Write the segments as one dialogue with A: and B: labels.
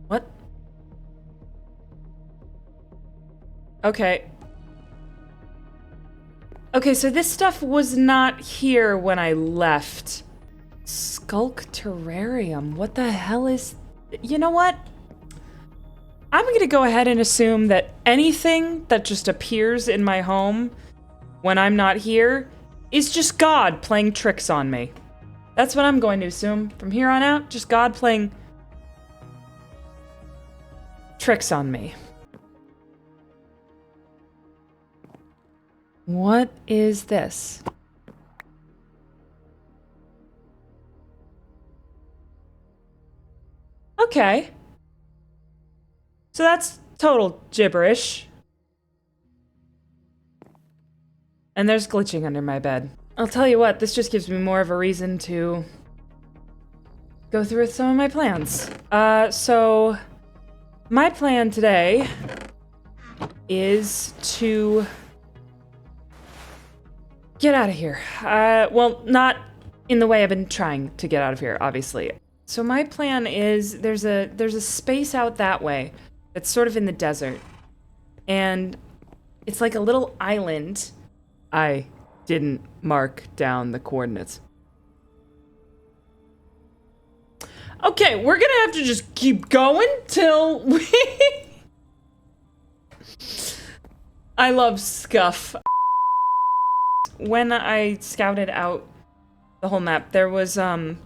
A: What? Okay. Okay, so this stuff was not here when I left. Skulk terrarium. What the hell is... You know what? I'm gonna go ahead and assume that anything that just appears in my home when I'm not here is just God playing tricks on me. That's what I'm going to assume. From here on out, just God playing tricks on me. What is this? Okay. So that's total gibberish. And there's glitching under my bed. I'll tell you what, this just gives me more of a reason to go through with some of my plans. So my plan today is to get out of here. Well, not in the way I've been trying to get out of here, obviously. So my plan is there's a space out that way that's sort of in the desert. And it's like a little island. I didn't mark down the coordinates. Okay, we're gonna have to just keep going till we... I love scuff. When I scouted out the whole map, there was a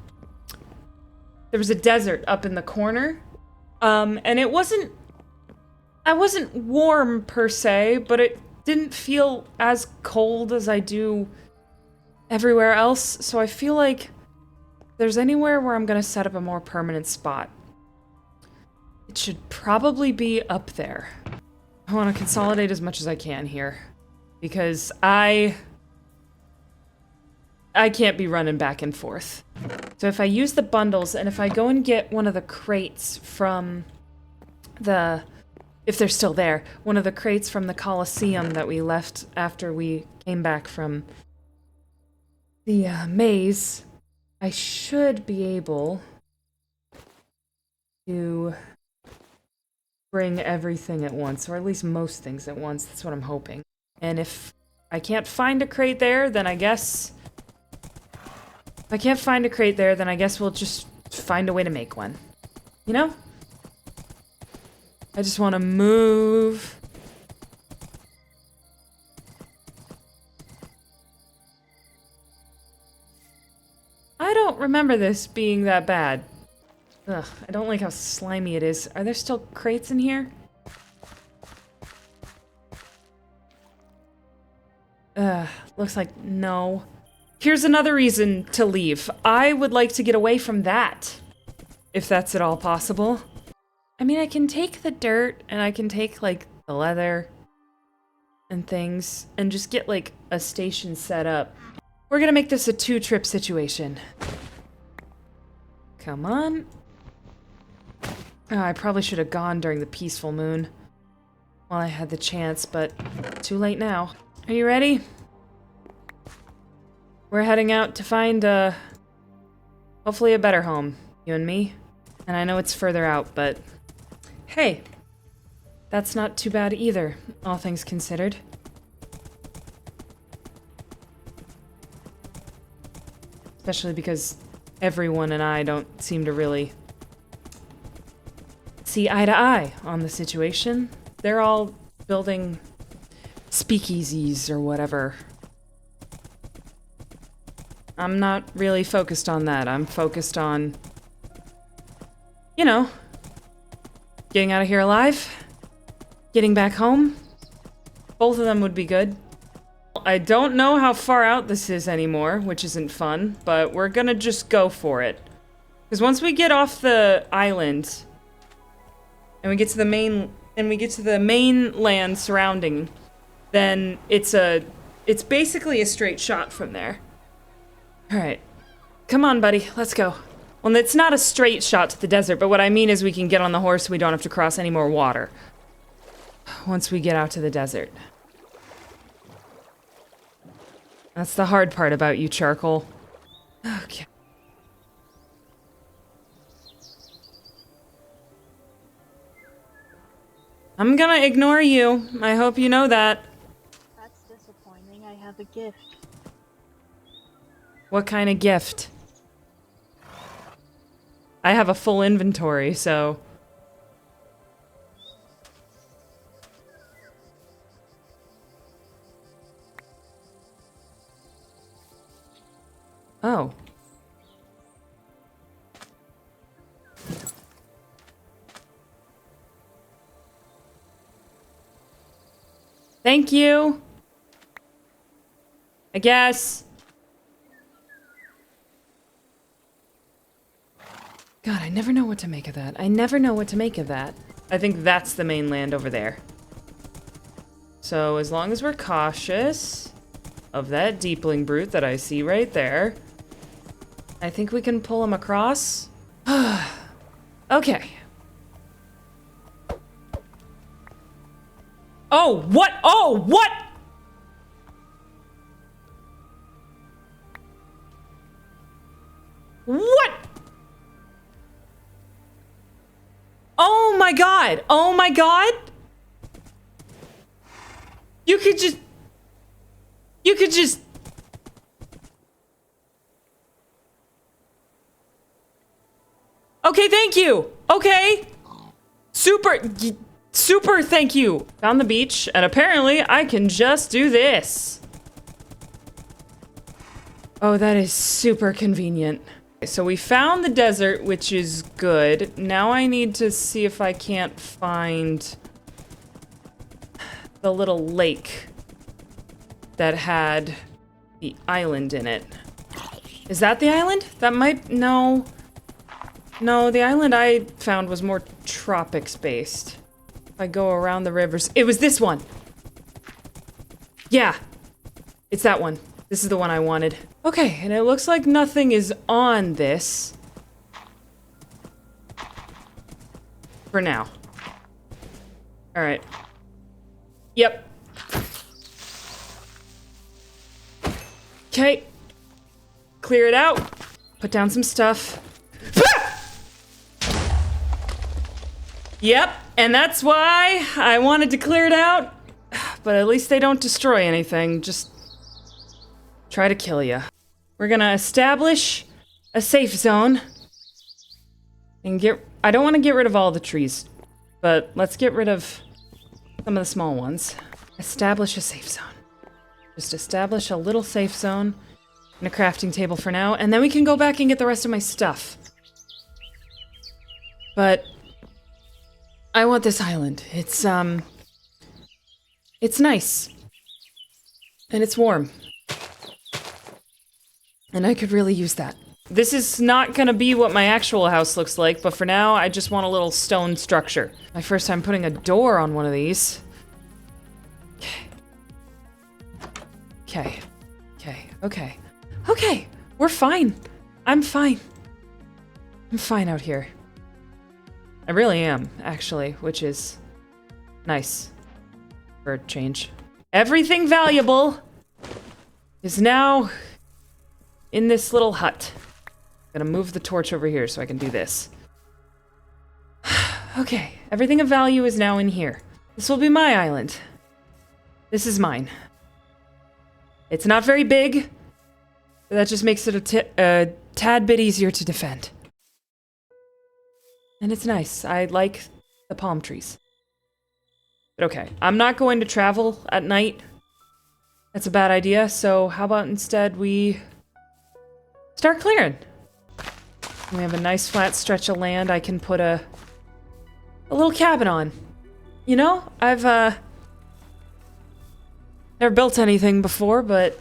A: desert up in the corner. And it wasn't... I wasn't warm per se, but it didn't feel as cold as I do everywhere else, so I feel like if there's anywhere where I'm gonna set up a more permanent spot, it should probably be up there. I want to consolidate as much as I can here, because I can't be running back and forth. So if I use the bundles, and if I go and get one of the crates from the... if they're still there, one of the crates from the Coliseum that we left after we came back from the maze, I should be able to bring everything at once, or at least most things at once. That's what I'm hoping. And if I can't find a crate there, then I guess... if I can't find a crate there, then I guess we'll just find a way to make one. You know? I just want to move. I don't remember this being that bad. Ugh, I don't like how slimy it is. Are there still crates in here? Looks like no. Here's another reason to leave. I would like to get away from that, if that's at all possible. I mean, I can take the dirt, and I can take, like, the leather and things, and just get, like, a station set up. We're gonna make this a two-trip situation. Come on. Oh, I probably should have gone during the peaceful moon while I had the chance, but too late now. Are you ready? We're heading out to find, hopefully a better home, you and me. And I know it's further out, but... hey, that's not too bad either, all things considered. Especially because everyone and I don't seem to really see eye to eye on the situation. They're all building speakeasies or whatever. I'm not really focused on that. I'm focused on, you know, getting out of here alive, getting back home. Both of them would be good. I don't know how far out this is anymore, which isn't fun, but we're gonna just go for it. Because once we get off the island, and we get to the mainland surrounding, then it's basically a straight shot from there. Alright. Come on, buddy, let's go. Well, it's not a straight shot to the desert, but what I mean is we can get on the horse so we don't have to cross any more water once we get out to the desert. That's the hard part about you, Charcoal. Okay. I'm gonna ignore you. I hope you know that.
B: That's disappointing. I have a gift.
A: What kind of gift? I have a full inventory, so... Oh. Thank you. I guess. God, I never know what to make of that. I never know what to make of that. I think that's the mainland over there. So as long as we're cautious of that deepling brute that I see right there, I think we can pull him across. Okay. Oh, what? Oh, what? What? Oh my god! Oh my god! You could just... Okay, thank you! Okay! Super thank you! Found the beach, and apparently I can just do this. Oh, that is super convenient. So we found the desert, which is good. Now I need to see if I can't find the little lake that had the island in it. Is that the island? That might... No. No, the island I found was more tropics based. If I go around the rivers... It was this one! Yeah. It's that one. This is the one I wanted. Okay, and it looks like nothing is on this. For now. Alright. Yep. Okay. Clear it out. Put down some stuff. Yep, and that's why I wanted to clear it out. But at least they don't destroy anything. Just try to kill you. We're gonna establish a safe zone. And I don't want to get rid of all the trees. But let's get rid of some of the small ones. Establish a safe zone. Just establish a little safe zone and a crafting table for now, and then we can go back and get the rest of my stuff. But I want this island. It's nice. And it's warm. And I could really use that. This is not gonna be what my actual house looks like, but for now, I just want a little stone structure. My first time putting a door on one of these. Okay. Okay, we're fine. I'm fine. I'm fine out here. I really am, actually, which is nice for a change. Everything valuable is now in this little hut. I'm gonna move the torch over here so I can do this. Okay, everything of value is now in here. This will be my island. This is mine. It's not very big, but that just makes it a tad bit easier to defend. And it's nice. I like the palm trees. But okay, I'm not going to travel at night. That's a bad idea, so how about instead we start clearing? We have a nice flat stretch of land I can put a little cabin on. You know, I've never built anything before, but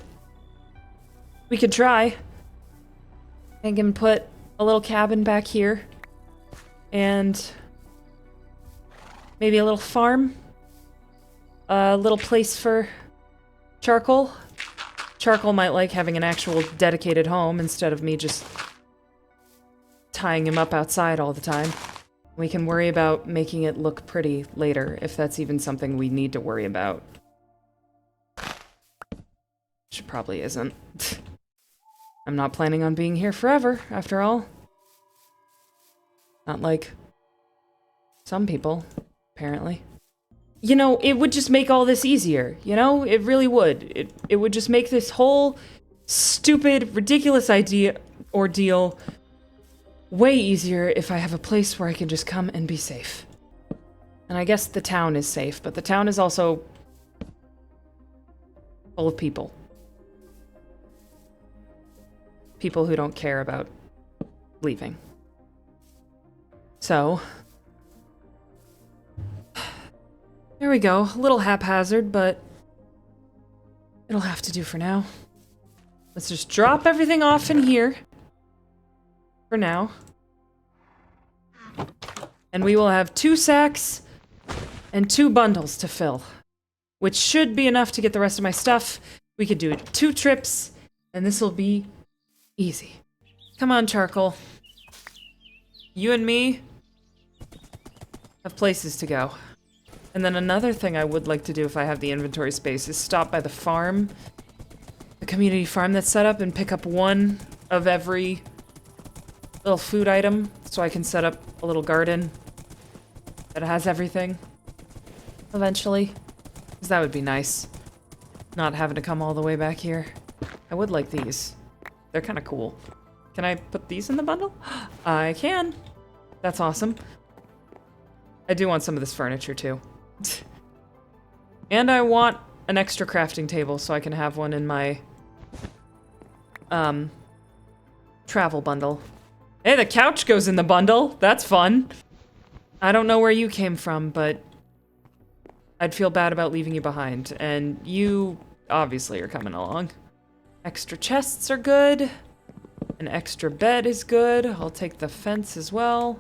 A: we could try. I can put a little cabin back here. And maybe a little farm. A little place for charcoal. Charcoal might like having an actual dedicated home instead of me just tying him up outside all the time. We can worry about making it look pretty later, if that's even something we need to worry about. Which probably isn't. I'm not planning on being here forever, after all. Not like some people, apparently. you know, it would just make all this easier, you know? It really would. It would just make this whole stupid, ridiculous ordeal way easier if I have a place where I can just come and be safe. And I guess the town is safe, but the town is also full of people. People who don't care about leaving. So, there we go. A little haphazard, but it'll have to do for now. Let's just drop everything off in here. For now. And we will have 2 sacks and 2 bundles to fill. Which should be enough to get the rest of my stuff. We could do 2 trips, and this will be easy. Come on, Charcoal. You and me have places to go. And then another thing I would like to do if I have the inventory space is stop by the farm, the community farm that's set up, and pick up 1 of every little food item so I can set up a little garden that has everything eventually. Because that would be nice. Not having to come all the way back here. I would like these. They're kind of cool. Can I put these in the bundle? I can. That's awesome. I do want some of this furniture too. And I want an extra crafting table so I can have one in my travel bundle. Hey, the couch goes in the bundle. That's fun. I don't know where you came from, but I'd feel bad about leaving you behind. And you obviously are coming along. Extra chests are good. An extra bed is good. I'll take the fence as well.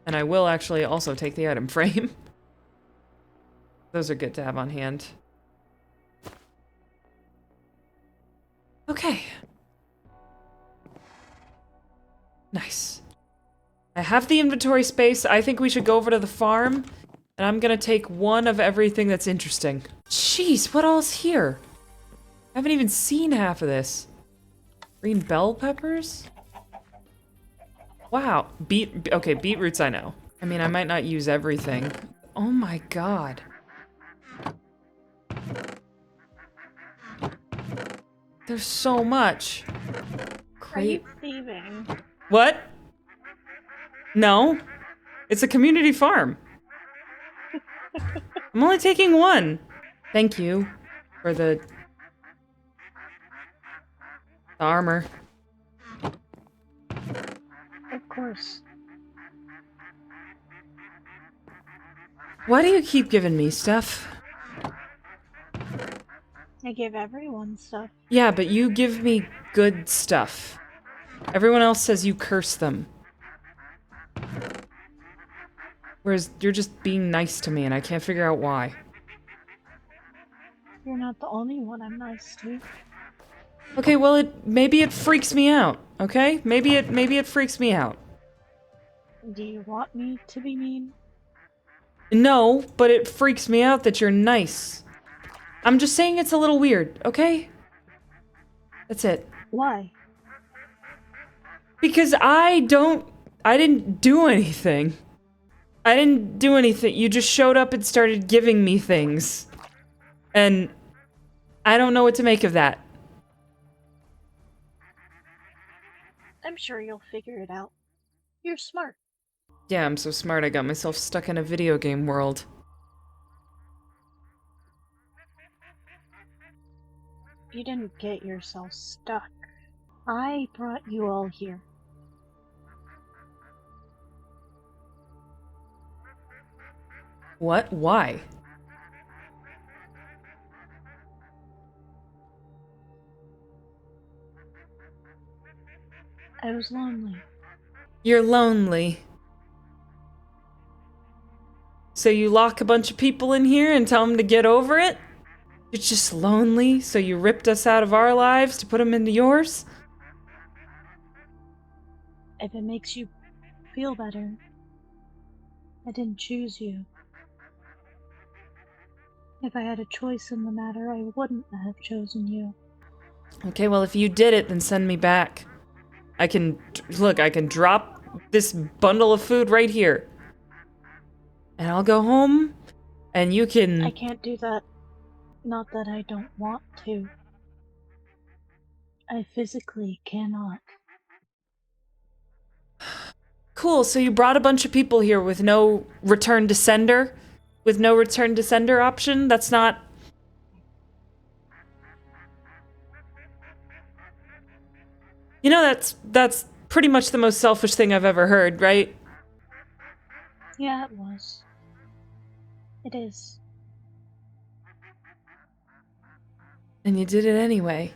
A: And I will actually also take the item frame. Those are good to have on hand. Okay. Nice. I have the inventory space. I think we should go over to the farm. And I'm gonna take 1 of everything that's interesting. Jeez, what all's here? I haven't even seen half of this. Green bell peppers? Wow. Okay, beetroots I know. I mean, I might not use everything. Oh my god. There's so much.
B: Are you thieving?
A: What? No. It's a community farm. I'm only taking 1. Thank you for the armor.
B: Of course.
A: Why do you keep giving me stuff?
B: I give everyone stuff.
A: Yeah, but you give me good stuff. Everyone else says you curse them. Whereas you're just being nice to me and I can't figure out why.
B: You're not the only one I'm nice to.
A: Okay, well maybe it freaks me out, okay? Maybe it freaks me out.
B: Do you want me to be mean?
A: No, but it freaks me out that you're nice. I'm just saying it's a little weird, okay? That's it.
B: Why?
A: Because I didn't do anything. I didn't do anything. You just showed up and started giving me things. And I don't know what to make of that.
B: I'm sure you'll figure it out. You're smart.
A: Yeah, I'm so smart I got myself stuck in a video game world.
B: You didn't get yourself stuck. I brought you all here.
A: What? Why?
B: I was lonely.
A: You're lonely. So you lock a bunch of people in here and tell them to get over it? You're just lonely, so you ripped us out of our lives to put them into yours?
B: If it makes you feel better, I didn't choose you. If I had a choice in the matter, I wouldn't have chosen you.
A: Okay, well if you did it, then send me back. I can drop this bundle of food right here. and I'll go home, and you can...
B: I can't do that. Not that I don't want to. I physically cannot.
A: Cool, so you brought a bunch of people here with no return to sender? With no return to sender option? That's not... You know, that's pretty much the most selfish thing I've ever heard, right?
B: Yeah, it was. It is.
A: And you did it anyway.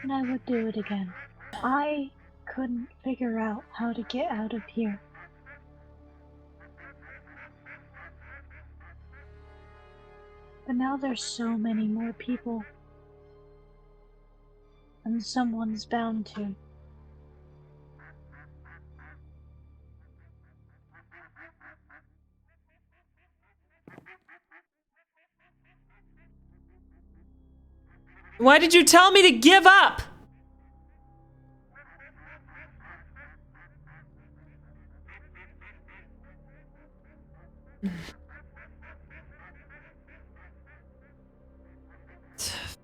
B: And I would do it again. I couldn't figure out how to get out of here. But now there's so many more people. And someone's bound to.
A: Why did you tell me to give up?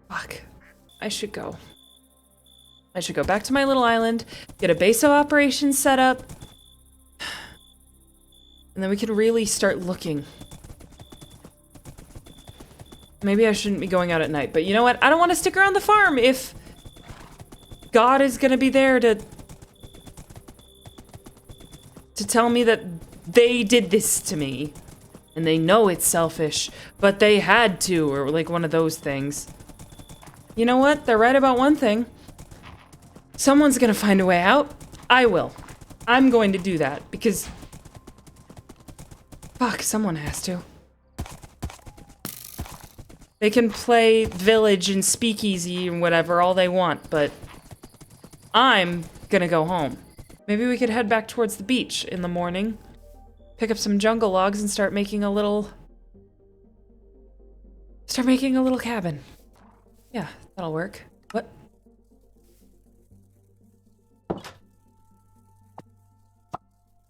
A: Fuck. I should go. I should go back to my little island, get a base of operations set up, and then we can really start looking. Maybe I shouldn't be going out at night, but you know what? I don't want to stick around the farm if God is gonna be there to tell me that they did this to me. And they know it's selfish, but they had to, or like one of those things. You know what? They're right about one thing. Someone's gonna find a way out. I will. I'm going to do that, because... Fuck, someone has to. They can play Village and Speakeasy and whatever all they want, but... I'm gonna go home. Maybe we could head back towards the beach in the morning. Pick up some jungle logs and start making a little... cabin. Yeah, that'll work. What?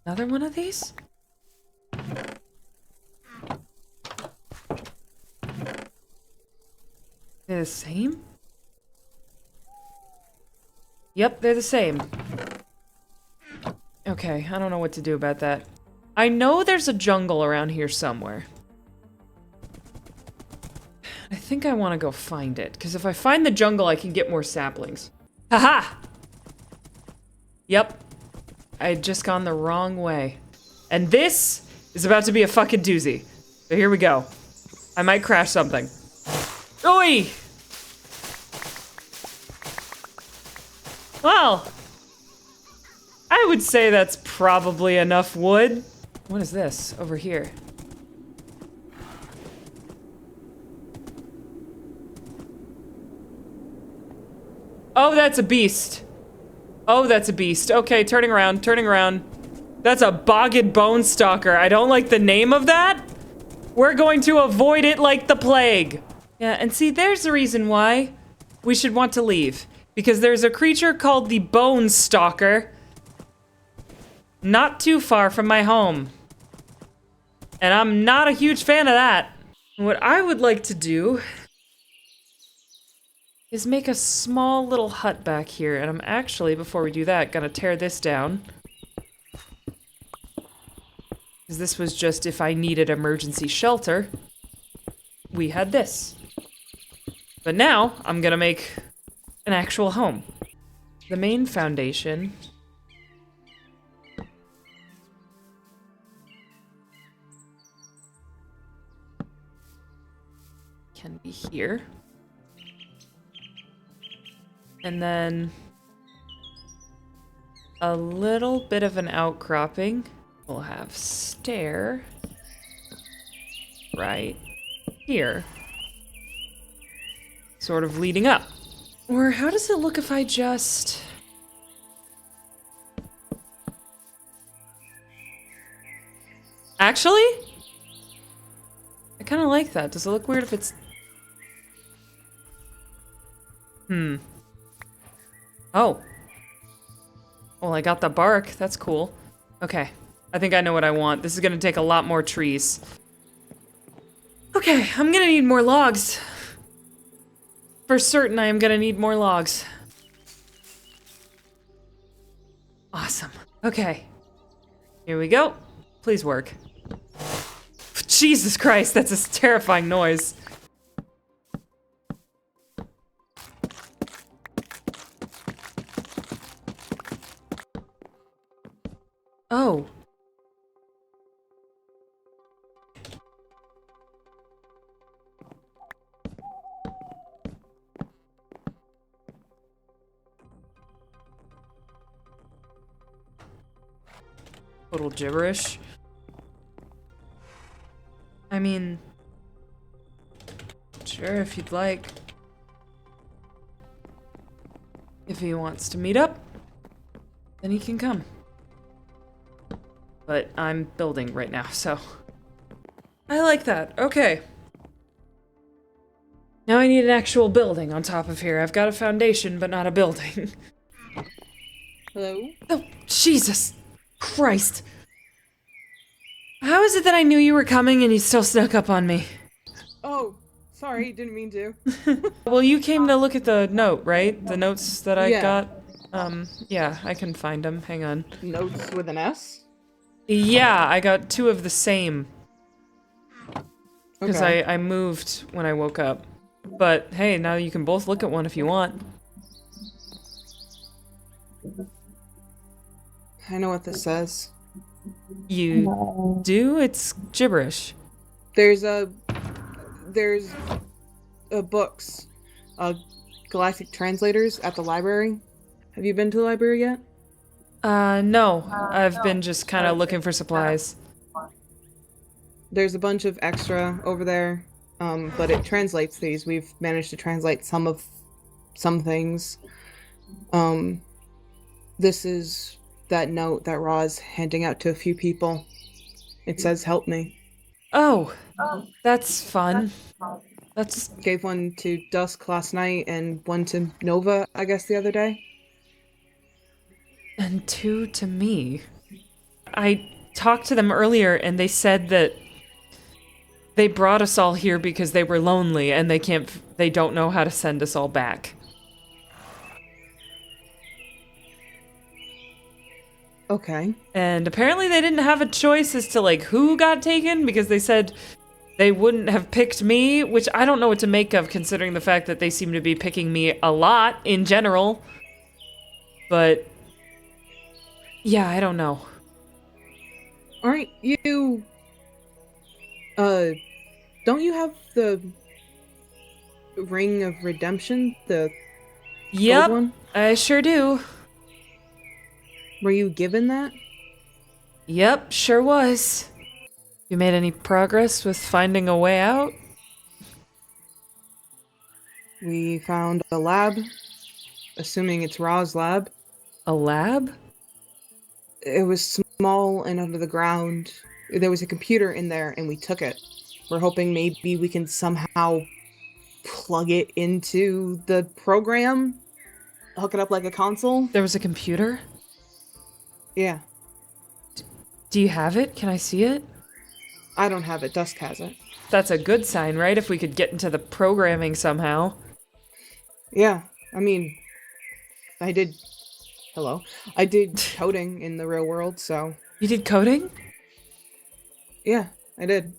A: Another one of these? They're the same? Yep, they're the same. Okay, I don't know what to do about that. I know there's a jungle around here somewhere. I think I want to go find it, because if I find the jungle, I can get more saplings. Haha! Yep. I had just gone the wrong way. And this is about to be a fucking doozy. So here we go. I might crash something. Oi! Well, I would say that's probably enough wood. What is this over here? Oh, that's a beast. Oh, that's a beast. Okay, turning around, turning around. That's a bogged bone stalker. I don't like the name of that. We're going to avoid it like the plague. Yeah, and see, there's the reason why we should want to leave. Because there's a creature called the bone stalker not too far from my home. And I'm not a huge fan of that. What I would like to do is make a small little hut back here. And I'm actually, before we do that, gonna tear this down. Because this was just if I needed emergency shelter. We had this. But now, I'm gonna make an actual home. The main foundation can be here. And then a little bit of an outcropping. We'll have stair right here. Sort of leading up. Or how does it look if I just... Actually? I kind of like that. Does it look weird if it's... Oh. Well, I got the bark. That's cool. Okay. I think I know what I want. This is gonna take a lot more trees. Okay, I'm gonna need more logs. For certain, I am gonna need more logs. Awesome. Okay. Here we go. Please work. Jesus Christ, that's a terrifying noise. Oh. Total gibberish. I mean, sure, if you'd like. If he wants to meet up, then he can come. But I'm building right now, so. I like that. Okay. Now I need an actual building on top of here. I've got a foundation, but not a building.
C: Hello?
A: Oh, Jesus Christ. How is it that I knew you were coming and you still snuck up on me?
C: Oh, sorry, didn't mean to.
A: Well, you came to look at the note, right? The notes that I
C: Yeah.
A: got? Yeah, I can find them. Hang on.
C: Notes with an S?
A: Yeah, I got 2 of the same. Because
C: Okay.
A: I moved when I woke up. But, hey, now you can both look at one if you want.
C: I know what this says.
A: You do? It's gibberish.
C: There's books, Galactic Translators at the library. Have you been to the library yet?
A: No. I've been just kind of looking for supplies.
C: There's a bunch of extra over there, but it translates these. We've managed to translate some things. This is that note that Ra's handing out to a few people. It says, "Help me."
A: Oh, that's fun. That's...
C: Gave one to Dusk last night and one to Nova, I guess, the other day.
A: And 2 to me. I talked to them earlier and they said that they brought us all here because they were lonely and they don't know how to send us all back.
C: Okay.
A: And apparently they didn't have a choice as to like who got taken because they said they wouldn't have picked me, which I don't know what to make of considering the fact that they seem to be picking me a lot in general. But yeah, I don't know.
C: Aren't you... don't you have the Ring of Redemption? The
A: Yep,
C: gold one?
A: I sure do.
C: Were you given that?
A: Yep, sure was. You made any progress with finding a way out?
C: We found a lab, assuming it's Ra's lab.
A: A lab?
C: It was small and under the ground. There was a computer in there and we took it. We're hoping maybe we can somehow plug it into the program, hook it up like a console.
A: There was a computer?
C: Yeah.
A: Do you have it? Can I see it?
C: I don't have it. Dusk has it.
A: That's a good sign, right? If we could get into the programming somehow.
C: Yeah. I mean, I did... Hello. I did coding in the real world, so...
A: You did coding?
C: Yeah, I did.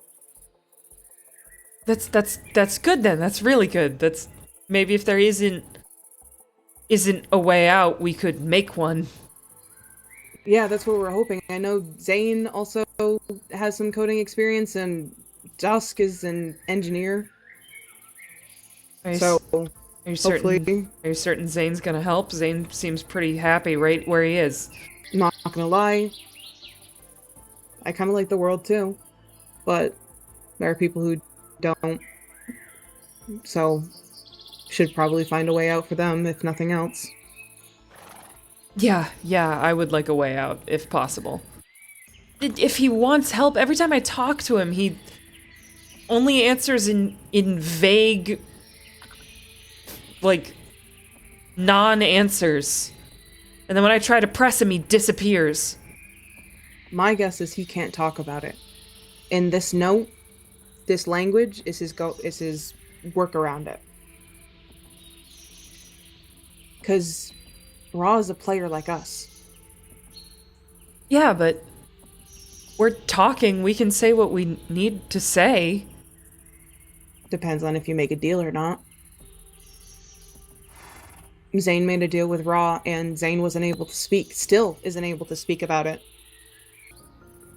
A: That's good then. That's really good. That's maybe if there isn't a way out, we could make one.
C: Yeah, that's what we're hoping. I know Zane also has some coding experience, and Dusk is an engineer.
A: Are you,
C: So,
A: are you certain?
C: hopefully,
A: Are you certain Zane's gonna help? Zane seems pretty happy right where he is.
C: not gonna lie, I kind of like the world too, but there are people who don't. So, should probably find a way out for them, if nothing else.
A: Yeah, I would like a way out, if possible. If he wants help, every time I talk to him, he only answers in vague, like, non-answers. And then when I try to press him, he disappears.
C: my guess is he can't talk about it. And this note, this language is his work around it. Because Ra is a player like us.
A: Yeah, but we're talking. We can say what we need to say.
C: Depends on if you make a deal or not. Zane made a deal with Ra, and Zane wasn't able to speak. Still isn't able to speak about it.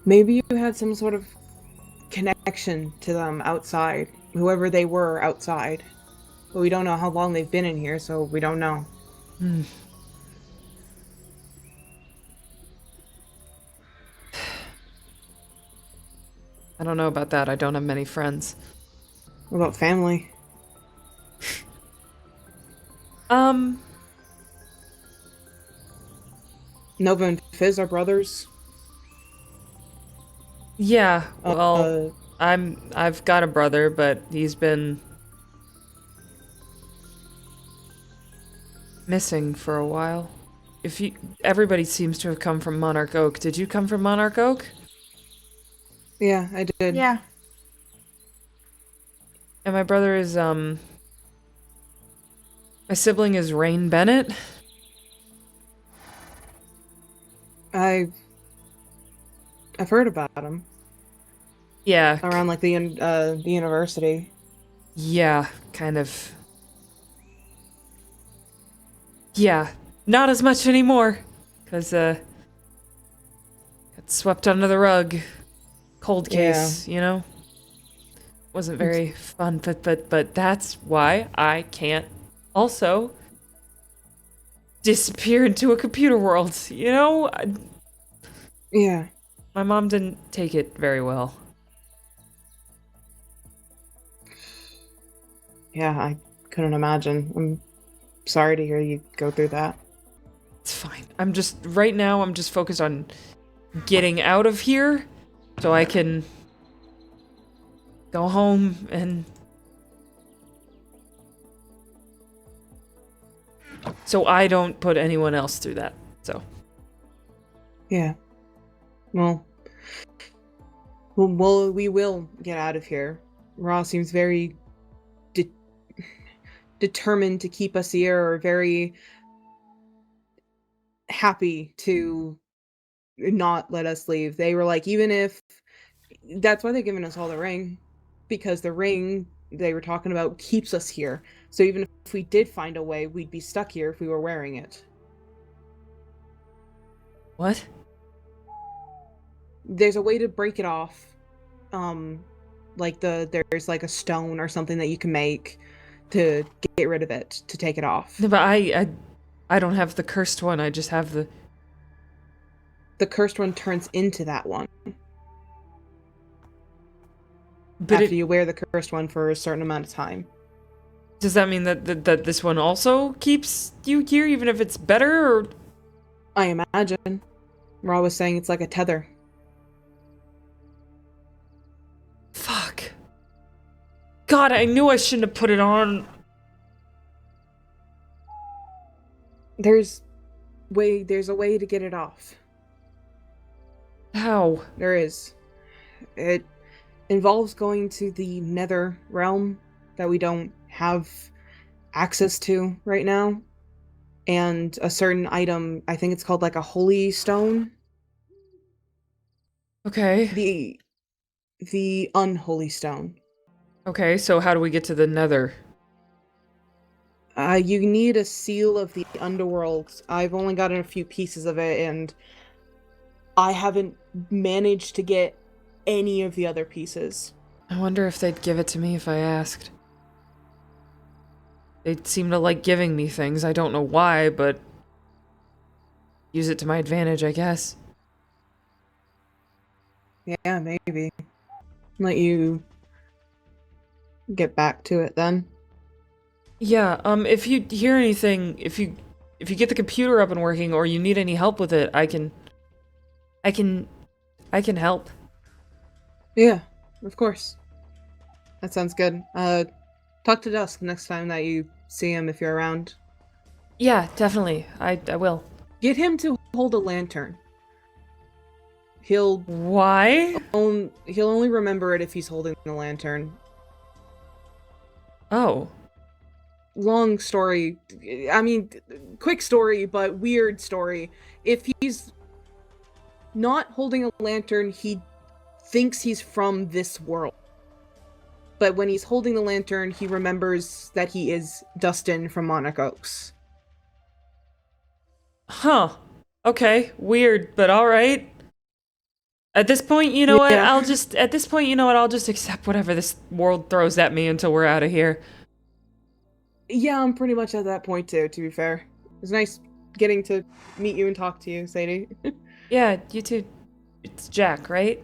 C: Maybe you had some sort of connection to them outside, whoever they were outside. But we don't know how long they've been in here, so we don't know.
A: I don't know about that. I don't have many friends.
C: What about family? Nova and Fizz are brothers.
A: Yeah, well, I've got a brother, but he's been missing for a while. Everybody seems to have come from Monarch Oak. Did you come from Monarch Oak?
C: Yeah, I did.
B: Yeah.
A: And my brother is, my sibling is Rain Bennett.
C: I've heard about him.
A: Yeah.
C: Around like the university.
A: Yeah, kind of. Yeah, not as much anymore. Cause, got swept under the rug. Cold case, you know? Wasn't very fun, but that's why I can't also disappear into a computer world, you know?
C: Yeah.
A: My mom didn't take it very well.
C: Yeah, I couldn't imagine. I'm sorry to hear you go through that.
A: It's fine. Right now, I'm just focused on getting out of here so I can go home and... So I don't put anyone else through that, so...
C: Yeah. Well, we will get out of here. Ra seems very determined to keep us here, or very happy to not let us leave. They were like, even if... That's why they're giving us all the ring. Because the ring they were talking about keeps us here. So even if we did find a way, we'd be stuck here if we were wearing it.
A: What?
C: There's a way to break it off. Like there's like a stone or something that you can make to get rid of it, to take it off.
A: No, but I don't have the cursed one, I just have the...
C: The cursed one turns into that one.
A: But
C: after you wear the cursed one for a certain amount of time.
A: Does that mean that this one also keeps you here, even if it's better, or...?
C: I imagine. Ra was saying it's like a tether.
A: Fuck. God, I knew I shouldn't have put it on.
C: There's a way to get it off.
A: How?
C: There is. It involves going to the nether realm that we don't have access to right now. And a certain item, I think it's called like a holy stone.
A: Okay.
C: The unholy stone.
A: Okay, so how do we get to the nether?
C: You need a seal of the underworld. I've only gotten a few pieces of it, and I haven't managed to get any of the other pieces.
A: I wonder if they'd give it to me if I asked. They seem to like giving me things. I don't know why, but... use it to my advantage, I guess.
C: Yeah, maybe. Let you get back to it then.
A: Yeah, if you hear anything, if you get the computer up and working, or you need any help with it, I can help.
C: Yeah, of course. That sounds good. Talk to Dusk next time that you see him if you're around.
A: Yeah, definitely. I will.
C: Get him to hold a lantern.
A: Why?
C: He'll only remember it if he's holding the lantern.
A: Oh.
C: Long story. I mean, quick story, but weird story. If he's not holding a lantern, he thinks he's from this world. But when he's holding the lantern, he remembers that he is Dustin from Monarch Oaks.
A: Huh. Okay. Weird, but alright. At this point, you know what?
C: Yeah.
A: I'll just accept whatever this world throws at me until we're out of here.
C: Yeah, I'm pretty much at that point too, to be fair. It was nice getting to meet you and talk to you, Sadie.
A: Yeah, you two. It's Jack, right?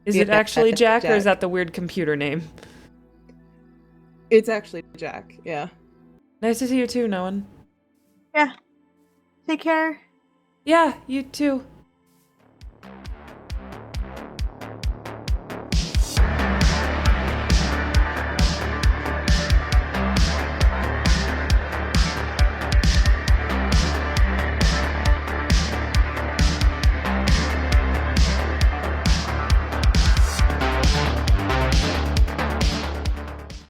A: Is it
C: Yeah,
A: actually Jack, or is
C: Jack.
A: that the weird computer name?
C: It's actually Jack, yeah.
A: Nice to see you too, Noan.
B: Yeah. Take care.
A: Yeah, you too.